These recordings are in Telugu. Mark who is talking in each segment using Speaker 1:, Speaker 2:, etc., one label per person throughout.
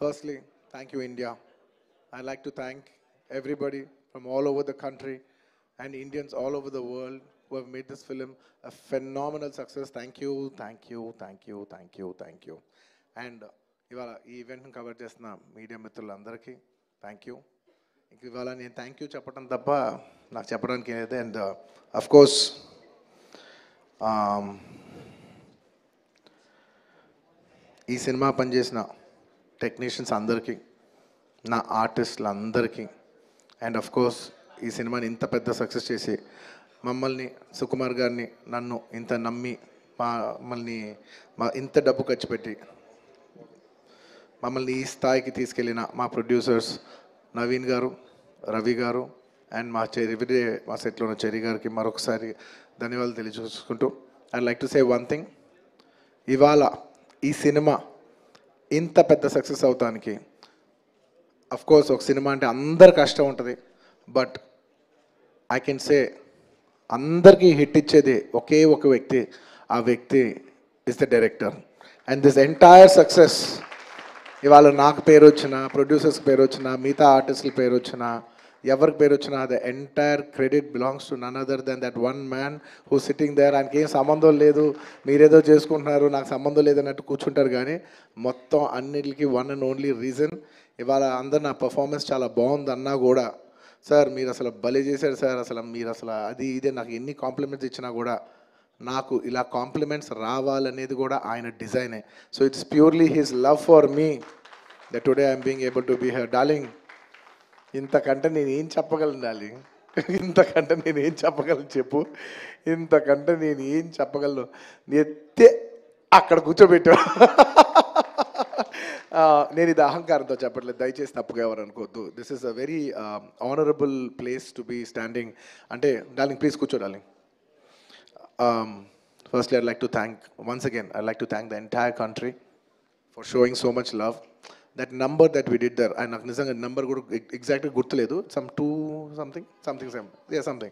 Speaker 1: Firstly, thank you, India. I'd like to thank everybody from all over the country and Indians all over the world who have made this film a phenomenal success. Thank you, thank you, thank you, thank you, thank you. And ఇవాళ ఈ ఈవెంట్ని కవర్ చేస్తున్న మీడియా మిత్రులందరికీ థ్యాంక్ యూ. ఇంక ఇవాళ నేను థ్యాంక్ యూ చెప్పడం తప్ప నాకు చెప్పడానికి ఏదైతే అండ్ అఫ్ కోర్స్ ఈ సినిమా పనిచేసిన టెక్నీషియన్స్ అందరికీ, నా ఆర్టిస్టులు అందరికీ, అండ్ అఫ్ కోర్స్ ఈ సినిమాని ఇంత పెద్ద సక్సెస్ చేసి మమ్మల్ని సుకుమార్ గారిని నన్ను ఇంత నమ్మి మమ్మల్ని ఇంత డబ్బు ఖర్చు పెట్టి మమ్మల్ని ఈ స్థాయికి తీసుకెళ్ళిన మా ప్రొడ్యూసర్స్ నవీన్ గారు, రవి గారు అండ్ మా ఎవ్రీడే మా సెట్లో ఉన్న చెరి గారికి మరొకసారి ధన్యవాదాలు తెలియజేసుకుంటూ I like to say one thing. ఇవాళ ఈ సినిమా ఇంత పెద్ద సక్సెస్ అవుతానికి కోర్స్ ఒక సినిమా అంటే అందరు కష్టం ఉంటుంది, బట్ ఐ కెన్ సే అందరికీ హిట్ ఇచ్చేది ఒకే ఒక వ్యక్తి, ఆ వ్యక్తి is the director. And this entire success ఇవాళ నాకు పేరు వచ్చినా, ప్రొడ్యూసర్స్కి పేరు వచ్చినా, మిగతా ఆర్టిస్టుల పేరు వచ్చినా, ఎవరికి పేరు వచ్చినా the entire credit belongs to none other than that one man who sitting there. ఆయనకి ఏం సంబంధం లేదు, మీరేదో చేసుకుంటున్నారు, నాకు సంబంధం లేదన్నట్టు కూర్చుంటారు. కానీ మొత్తం అన్నిటికీ వన్ అండ్ ఓన్లీ రీజన్ ఇవాళ అందరు నా పర్ఫార్మెన్స్ చాలా బాగుంది అన్నా కూడా, సార్ మీరు అసలు భలే చేశారు సార్, అసలు మీరు అసలు అది ఇదే నాకు ఎన్ని కాంప్లిమెంట్స్ ఇచ్చినా కూడా నాకు ఇలా కాంప్లిమెంట్స్ రావాలనేది కూడా ఆయన డిజైనే. So it's purely his love for me that today I'm being able to be here. Darling, ఇంతకంటే నేను ఏం చెప్పగలను డార్లింగ్? ఇంతకంటే నేను ఏం చెప్పగలను చెప్పు? ఇంతకంటే నేను ఏం చెప్పగలను? ఎత్తే అక్కడ కూర్చోబెట్టా. నేను ఇది అహంకారంతో చెప్పట్లేదు, దయచేసి తప్పుగా ఎవరు అనుకోవద్దు. This is a very honourable place to be standing. అంటే డార్లింగ్ ప్లీజ్ కూర్చో darling. Firstly, I'd like to thank, once again, I'd like to thank the entire country for showing so much love. That number that we did there, and నాకు నిజంగా నెంబర్ కూడా ఎగ్జాక్ట్గా గుర్తులేదు, some 2 something,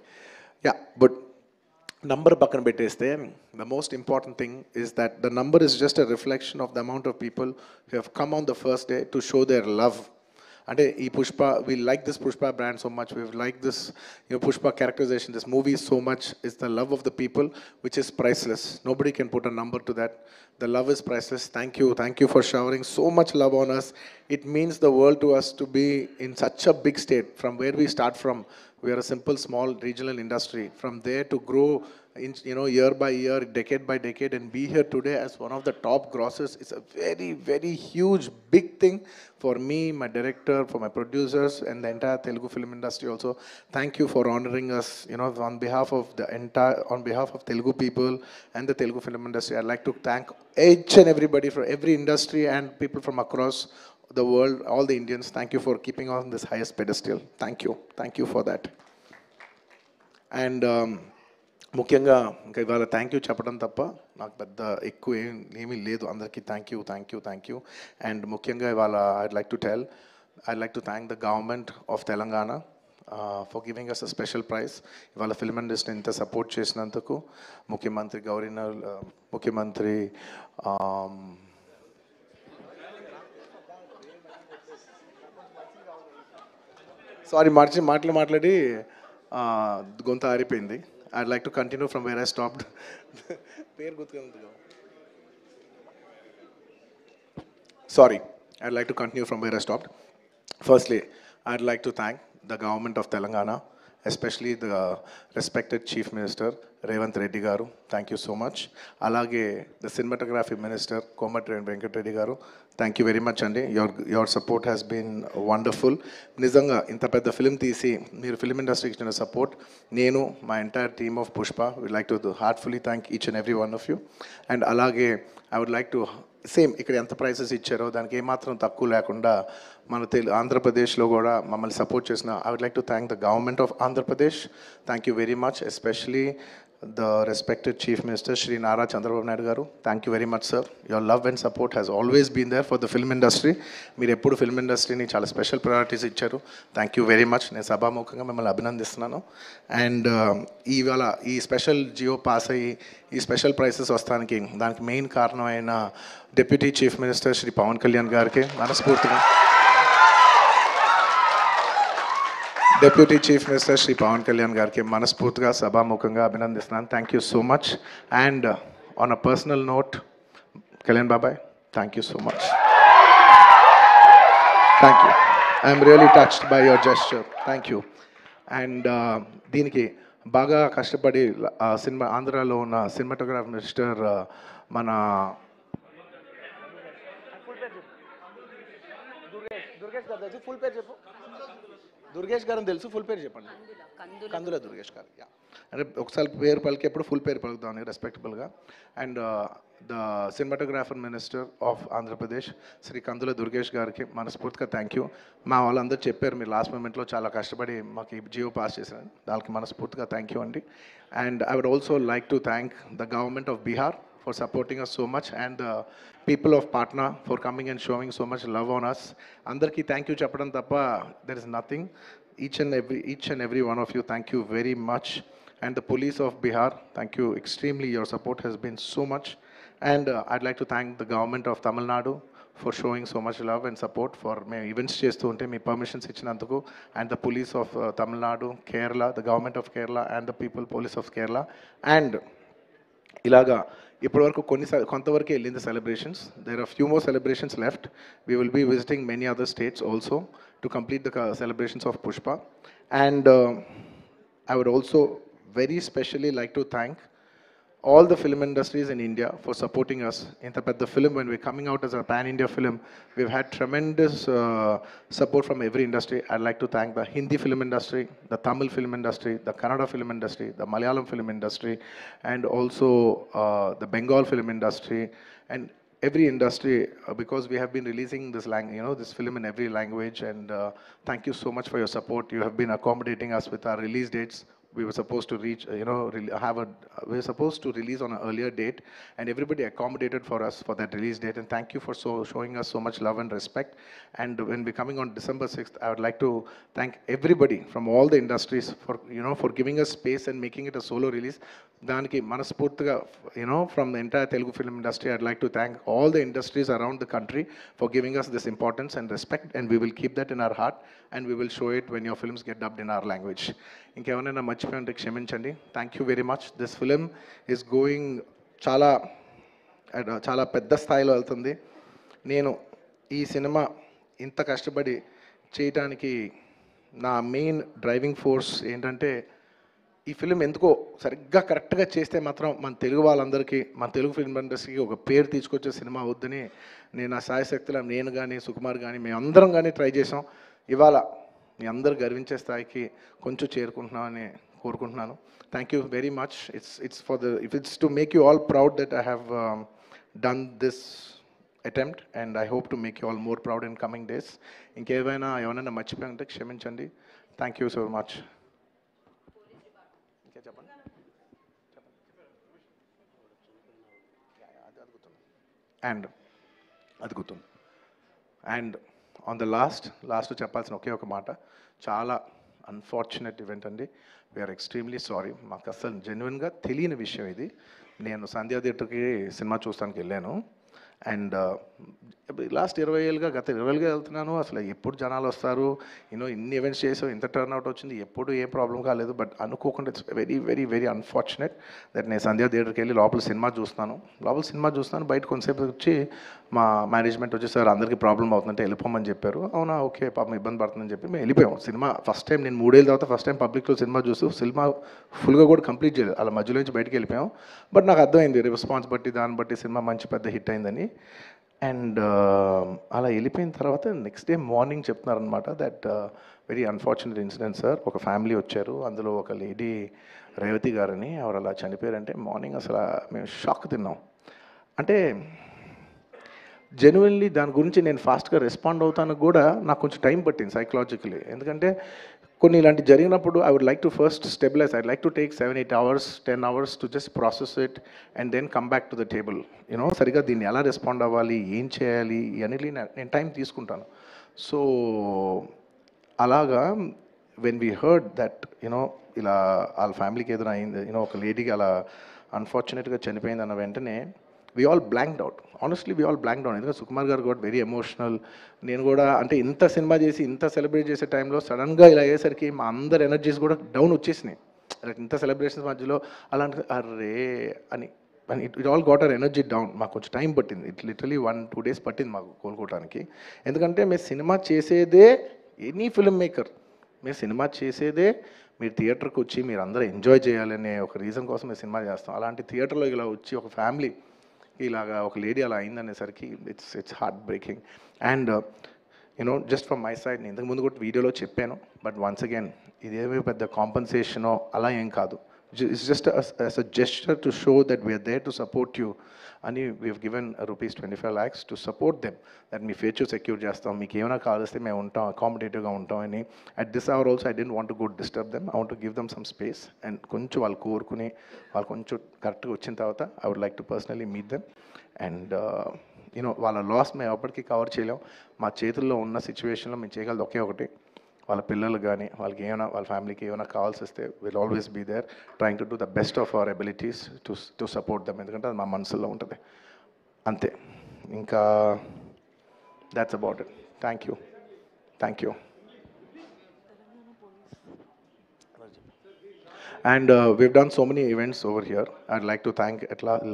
Speaker 1: yeah, but number పక్కన పెట్టేస్తే the most important thing is that the number is just a reflection of the amount of people who have come on the first day to show their love. అంటే ఈ Pushpa, we like this Pushpa brand so much, we like this Pushpa characterization, this movie so much. It's the love of the people which is priceless. Nobody can put a number to that. The love is priceless. Thank you for showering so much love on us. It means the world to us to be in such a big state. From where we start from, we are a simple small regional industry. From there to grow in, year by year, decade by decade, and be here today as one of the top grossers. It's a very, very huge, big thing for me, my director, for my producers, and the entire Telugu film industry also. Thank you for honoring us, on behalf of Telugu people and the Telugu film industry. I'd like to thank each and everybody from every industry and people from across the world, all the Indians. Thank you for keeping on this highest pedestal. Thank you for that. And ముఖ్యంగా ఇంకా ఇవాళ థ్యాంక్ యూ చెప్పడం తప్ప నాకు పెద్ద ఎక్కువ ఏమీ లేదు. అందరికీ థ్యాంక్ యూ. అండ్ ముఖ్యంగా ఇవాళ I'd like to thank the government of Telangana for giving us a special prize. ఇవాళ ఫిల్మ్ ఇండస్ట్రీని ఇంత సపోర్ట్ చేసినందుకు ముఖ్యమంత్రి ముఖ్యమంత్రి సారీ మాట్లాడి గొంత ఆరిపోయింది. I'd like to continue from where I stopped. Sorry, I'd like to continue from where I stopped. Firstly, I'd like to thank the government of Telangana, especially the respected Chief Minister, Revanth Reddy Garu. Thank you so much. Alage, the Cinematography Minister, Komatreddy Venkat Reddy Garu. Thank you very much, Andy. Your support has been wonderful. Nizanga, inta pedda film teesi, meer film industry ki ichina support, nenu, my entire team of Pushpa, we'd like to heartfully thank each and every one of you. And alage, I would like to same ఇక్కడ ఎంత ప్రైసెస్ ఇచ్చారో దానికి ఏమాత్రం తక్కువ లేకుండా మన ఆంధ్రప్రదేశ్లో కూడా మమ్మల్ని సపోర్ట్ చేసిన I would like to thank the government of Andhra Pradesh. Thank you very much, especially the respected Chief Minister Shri Nara Chandrababu Naidu garu. Thank you very much, sir. Your love and support has always been there for the film industry. మీరు ఎప్పుడు ఫిల్మ్ ఇండస్ట్రీని చాలా స్పెషల్ ప్రయారిటీస్ ఇచ్చారు. Thank you very much. నేను సభాముఖంగా మిమ్మల్ని అభినందిస్తున్నాను. అండ్ ఇవాళ ఈ స్పెషల్ జియో పాస్ అయ్యి ఈ స్పెషల్ ప్రైసెస్ వస్తానికి దానికి మెయిన్ కారణమైన deputy chief minister Shri Pawan Kalyan గారికి మనస్ఫూర్తిగా, deputy chief minister Shri Pawan Kalyan గారికి మనస్ఫూర్తిగా సభాముఖంగా అభినందిస్తున్నాను. Thank you so much. And on a personal note, Kalyan బాబాయ్, thank you so much. Thank you. I'm really touched by your gesture. Thank you. And దీనికి బాగా కష్టపడి సినిమా ఆంధ్రాలో ఉన్న సినిమాటోగ్రాఫ్ మినిస్టర్ మన దుర్గేష్ గారు తెలుసు, ఫుల్ పేరు చెప్పండి. కందుల దుర్గేష్ గారు. యా, అంటే ఒకసారి పేరు పలికేప్పుడు ఫుల్ పేరు పలుకుతామని రెస్పెక్టబుల్గా. And the cinematographer minister of Andhra Pradesh Shri Kandula Durgesh గారికి మనస్ఫూర్తిగా థ్యాంక్ యూ. మా వాళ్ళందరూ చెప్పారు మీరు లాస్ట్ మూమెంట్లో చాలా కష్టపడి మాకు ఈ జియో పాస్ చేశారని, దానికి మనస్ఫూర్తిగా థ్యాంక్ యూ అండి. And I would also like to thank the government of Bihar for supporting us so much, and the people of Patna for coming and showing so much love on us. Andarki thank you cheppadam tappa there is nothing. Each and every one of you, thank you very much. And the police of Bihar, thank you extremely. Your support has been so much. And I'd like to thank the government of Tamil Nadu for showing so much love and support for me events chestu unte me permissions ichinanduku, and the police of Tamil Nadu, Kerala, the government of Kerala, and the people police of Kerala. And ఇలాగా ఇప్పటివరకు కొంతవరకు వెళ్ళింది celebrations. There are few more celebrations left. We will be visiting many other states also to complete the celebrations of Pushpa. And I would also very specially like to thank all the film industries in India for supporting us. Inta pedda film, when we're coming out as a pan-India film, we've had tremendous support from every industry. I'd like to thank the Hindi film industry, the Tamil film industry, the Kannada film industry, the Malayalam film industry, and also the Bengal film industry, and every industry, because we have been releasing this this film in every language. And thank you so much for your support. You have been accommodating us with our release dates. We were supposed to reach, we were supposed to release on an earlier date, and everybody accommodated for us for that release date. And thank you for showing us so much love and respect. And when we're coming on December 6th, I would like to thank everybody from all the industries for, for giving us space and making it a solo release. Daniki manaspurtiga, from the entire Telugu film industry, I'd like to thank all the industries around the country for giving us this importance and respect, and we will keep that in our heart, and we will show it when your films get dubbed in our language. ఇంకేమైనా మర్చిపోయింటే క్షమించండి. Thank you very much. This film is going చాలా పెద్ద స్థాయిలో వెళ్తుంది. నేను ఈ సినిమా ఇంత కష్టపడి చేయటానికి నా మెయిన్ డ్రైవింగ్ ఫోర్స్ ఏంటంటే, ఈ ఫిలిం ఎందుకో సరిగ్గా కరెక్ట్గా చేస్తే మాత్రం మన తెలుగు వాళ్ళందరికీ, మన తెలుగు ఫిల్మ్ ఇండస్ట్రీకి ఒక పేరు తీసుకొచ్చే సినిమా అవుద్దని నేను నా సాయశక్తిలో, నేను కానీ సుకుమార్ కానీ మేమందరం కానీ ట్రై చేసాం. ఇవాళ మీ అందరు గర్వించే స్థాయికి కొంచెం చేరుకుంటున్నామని కోరుకుంటున్నాను. Thank you very much. It's to make you all proud that I have done this attempt, and I hope to make you all more proud in coming days. ఎవరైనా మర్చిపోయింటే క్షమించండి. Thank you so much. And అది గుర్తుంది. అండ్ ఆన్ ద లాస్ట్ చెప్పాల్సిన ఒకే ఒక మాట, చాలా అన్ఫార్చునేట్ ఈవెంట్ అండి. We are extremely sorry. మాకు అసలు జెన్యున్గా తెలియని విషయం ఇది. నేను సంధ్యా థియేటర్కి సినిమా చూస్తానికి వెళ్ళాను, అండ్ లాస్ట్ 20 ఏళ్ళుగా, గత 20 ఏళ్ళుగా వెళ్తున్నాను. అసలు ఎప్పుడు జనాలు వస్తారు, ఇన్ని ఈవెంట్స్ చేసాం, ఇంత టర్న్అవుట్ వచ్చింది, ఎప్పుడు ఏం ప్రాబ్లం కాలేదు. బట్ అనుకోకుండా it's very very very unfortunate that నేను సంధ్యా థియేటర్కి వెళ్ళి లోపల సినిమా చూస్తున్నాను. బయట కొంతసేపు వచ్చి మా మేనేజ్మెంట్ వచ్చి, సార్ అందరికీ ప్రాబ్లం అవుతుందంటే వెళ్ళిపోమని చెప్పారు. అవునా, ఓకే, పాపం ఇబ్బంది పడుతుందని చెప్పి మేము వెళ్ళిపోయాం. సినిమా ఫస్ట్ టైం నేను 3 ఏళ్ళ తర్వాత ఫస్ట్ టైం పబ్లిక్లో సినిమా చూస్తూ సినిమా ఫుల్గా కూడా కంప్లీట్ చేయలేదు, అలా మధ్యలో నుంచి బయటకు వెళ్ళిపోయాం. బట్ నాకు అర్థమైంది రెస్పాన్స్ బట్టి, దాన్ని బట్టి సినిమా మంచి పెద్ద హిట్ అయిందని. అండ్ అలా వెళ్ళిపోయిన తర్వాత నెక్స్ట్ డే మార్నింగ్ చెప్తున్నారనమాట that very unfortunate incident sir, ఒక ఫ్యామిలీ వచ్చారు, అందులో ఒక లేడీ రేవతి గారని, ఎవరు అలా చనిపోయారంటే మార్నింగ్ అసలు మేము షాక్ తిన్నాం. అంటే జెన్యున్లీ దాని గురించి నేను ఫాస్ట్గా రెస్పాండ్ అవుతాను కూడా నాకు కొంచెం టైం పట్టింది సైకలాజికలీ. ఎందుకంటే కొన్ని ఇలాంటి జరిగినప్పుడు I would like to first stabilize. I like to take 7-8 hours 10 hours to just process it and then come back to the table. You know సరిగ్గా దీన్ని ఎలా రెస్పాండ్ అవ్వాలి, ఏం చేయాలి ఇవన్నీ నేను టైం తీసుకుంటాను. సో అలాగా when we heard that you know ఇలా వాళ్ళ ఫ్యామిలీకి ఏదైనా అయింది, యూనో ఒక లేడీకి అలా అన్ఫార్చునేట్గా చనిపోయింది అన్న వెంటనే we all blanked out. Honestly we all blanked out. ఎందుకంటే సుకుమార్ గారు కూడా వెరీ ఎమోషనల్. నేను కూడా అంటే ఇంత సినిమా చేసి ఇంత సెలబ్రేట్ చేసే టైంలో సడన్గా ఇలా అయ్యేసరికి మా అందరి ఎనర్జీస్ కూడా డౌన్ వచ్చేసినాయి. ఇంత సెలబ్రేషన్స్ మధ్యలో అలాంటి అర్రే అని అని it all got our energy down. మాకు కొంచెం టైం పట్టింది. ఇట్ లిటరలీ 1-2 days పట్టింది మాకు కోలుకోవడానికి. ఎందుకంటే మీరు సినిమా చేసేదే, ఎనీ ఫిల్మ్ మేకర్ మీరు సినిమా చేసేదే మీరు థియేటర్కి వచ్చి మీరు అందరూ ఎంజాయ్ చేయాలనే ఒక రీజన్ కోసం మేము సినిమా చేస్తాం. అలాంటి థియేటర్లో ఇలా వచ్చి ఒక ఫ్యామిలీ ఇలాగా ఒక లేడీ అలా అయిందనేసరికి it's heart breaking. And you know just from my side, నేను ఇంతకుముందు కూడా వీడియోలో చెప్పాను, బట్ వన్స్ అగైన్ ఇదేమీ పెద్ద కాంపన్సేషనో అలా ఏం కాదు. It's just as a gesture to show that we are there to support you అని we have given rupees 25 lakhs to support them, that మీ ఫ్యూచర్ సెక్యూర్ చేస్తాం, మీకు ఏమైనా కావాల్స్తే మేము ఉంటాం, అకామిడేటివ్గా ఉంటాం అని. At this hour also I didn't want to go disturb them. I want to give them some space and కొంచెం వాళ్ళు కోరుకుని వాళ్ళు కొంచెం కరెక్ట్గా వచ్చిన తర్వాత I would like to personally meet them. And you know వాళ్ళ లాస్ మేము ఎప్పటికీ కవర్ చేయలేం. మా చేతుల్లో ఉన్న సిచ్యువేషన్లో మేము చేయగలదు ఒకే ఒకటి, వాళ్ళ పిల్లలు కానీ వాళ్ళకి ఏమైనా వాళ్ళ ఫ్యామిలీకి ఏమైనా కావాల్సి వస్తే will always be there trying to do the best of our abilities to support them. ఎందుకంటే అది మా మనసులో ఉంటుంది అంతే. ఇంకా that's about it. Thank you. And we've done so many events over here. I'd like to thank,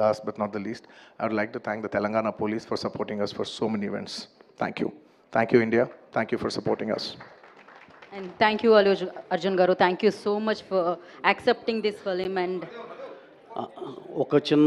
Speaker 1: last but not the least, I would like to thank the Telangana Police for supporting us for so many events. Thank you. Thank you, India. Thank you for supporting us.
Speaker 2: And thank you, Arjun Garu. Thank you so much for accepting this film. And
Speaker 3: ఒక చిన్న